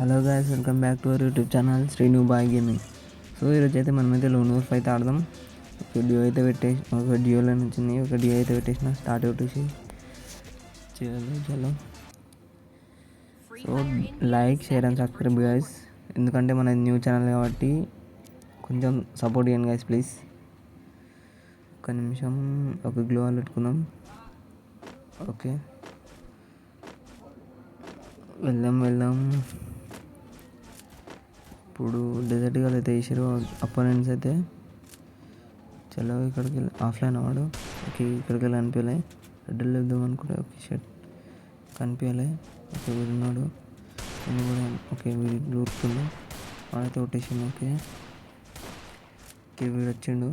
Hello guys, welcome back to our YouTube channel Srinu boy gaming. So ఈరోజు అయితే మనమైతే loan wharf అయితే ఆడదాం. ఒక డ్యూ అయితే ఒక డ్యూలో నుంచి ఒక డ్యూ అయితే పెట్టేసిన స్టార్ట్ కొట్టేసి చలో. So like, share and subscribe guys, ఎందుకంటే మన న్యూ ఛానల్ కాబట్టి కొంచెం సపోర్ట్ చేయండి గైస్ ప్లీజ్. ఒక నిమిషం ఒక గ్లో వాల్ పెట్టుకుందాం. ఓకే, వెళ్దాం. ఇప్పుడు డెజర్ట్ గాలు అయితే వేసారు అపోనెంట్స్ అయితే. చలో ఇక్కడికి వెళ్ళి ఆఫ్లైన్ అవ్వడు. ఓకే, ఇక్కడికి వెళ్ళి కనిపించలే. రెడ్డిల్ వెళ్దాం అనుకుంటే ఓకే షర్ట్ కనిపించలే. ఓకే వీడున్నాడు, నేను కూడా ఓకే వీడి దూరుతుంది. వాడైతే కొట్టేసిండు. ఓకే వీడు వచ్చిండు,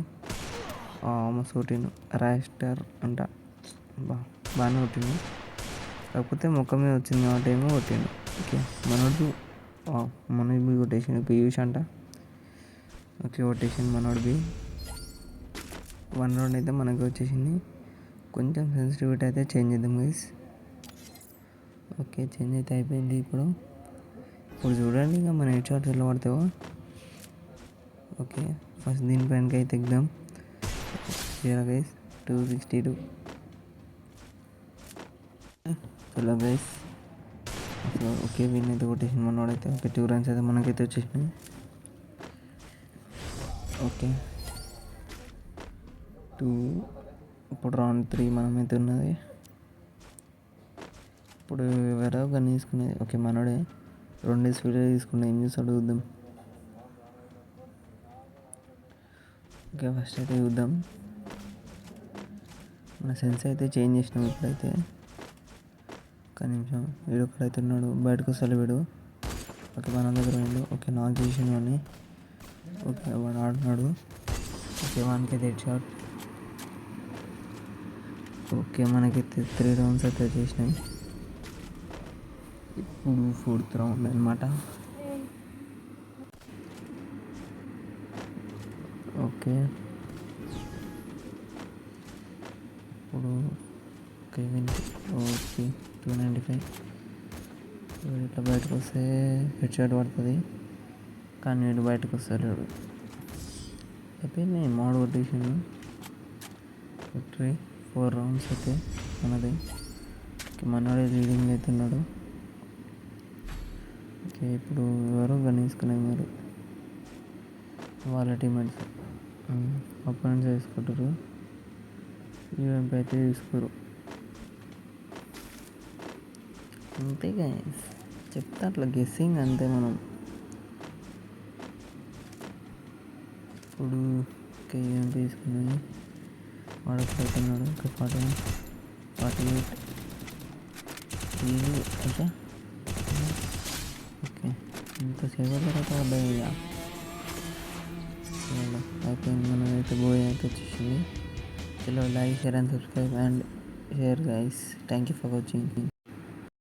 ఆల్మోస్ట్ కొట్టిండు. రాస్టర్ అంట, బాగానే కొట్టిండు, కాకపోతే మొక్క మీద వచ్చింది కాబట్టి ఏమో కొట్టిండు. ఓకే మనోడు బి కొట్టేసిండు, పీయూష్ అంట. ఓకే కొట్టేసిండు మనోడు బి. 1 రౌండ్ అయితే మనకి వచ్చేసింది. కొంచెం సెన్సిటివిటీ అయితే చేంజ్ చేద్దాం గైస్. ఓకే చేంజ్ అయితే అయిపోయింది. ఇప్పుడు చూడండి ఇంకా మన హెడ్ షాట్స్ ఎలా పడతావో. ఓకే ఫస్ట్ దీనిపైనకి అయితే ఎగ్దాం. గైస్ 262. చలో గైస్, ఓకే విన్ అయితే కొట్టేసింది మనోడైతే. ఓకే 2 రన్స్ అయితే మనకైతే వచ్చేసినాయి. ఓకే 2. ఇప్పుడు రౌండ్ 3 మనమైతే ఉన్నది. ఇప్పుడు ఎవరో గన్ తీసుకునేది. ఓకే మనోడే 2 స్పీడ్ తీసుకున్నా. ఏం చూస్తాడు చూద్దాం. ఓకే ఫస్ట్ అయితే చూద్దాం. మన సెన్స్ అయితే చేంజ్ చేసినాం ఇప్పుడైతే. ఒక్క నిమిషం, వీడు ఒకడైతే ఉన్నాడు, బయటకు వస్తాడు వీడు. ఓకే మన దగ్గర ఉండు. ఓకే నాక్ చేసిన అని. ఓకే వాడు ఆడున్నాడు. ఓకే వానికి అయితే హెడ్ షాట్. ఓకే మనకైతే 3 రౌండ్స్ అయితే చేసినాయి. ఇప్పుడు 4th రౌండ్ అనమాట. ఓకే ఇప్పుడు ఓకే 295. వీడు ఇట్లా బయటకు వస్తే హెడ్ షాట్ పడుతుంది, కానీ వీడు బయటకు వస్తాడు. అయిపోయింది, మోడ్ కొట్టేసిండు. విక్టరీ 4 రౌండ్స్ అయితే మనది. ఓకే మనోడే లీడింగ్ అవుతున్నాడు. ఓకే ఇప్పుడు ఎవరో గన్ తీసుకున్నారు మీరు, వాళ్ళ టీమేట్స్ అపోనెంట్స్ వేసుకుంటారు. ఈవెంట్ అయితే తీసుకోరు. అంతే గైస్, చెప్తా అట్లా గెస్సింగ్ అంతే మనం. ఇప్పుడు ఓకే ఈవెంట్ తీసుకున్నది. వాడు అవుతున్నాడు. ఓకే 48. ఓకే ఓకే ఇంతసేపు తర్వాత పడ్డాయి. అయిపోయింది, మనం అయితే బోయ్ అయితే వచ్చేసింది. చలో like, share and subscribe and share guys. Thank you for watching.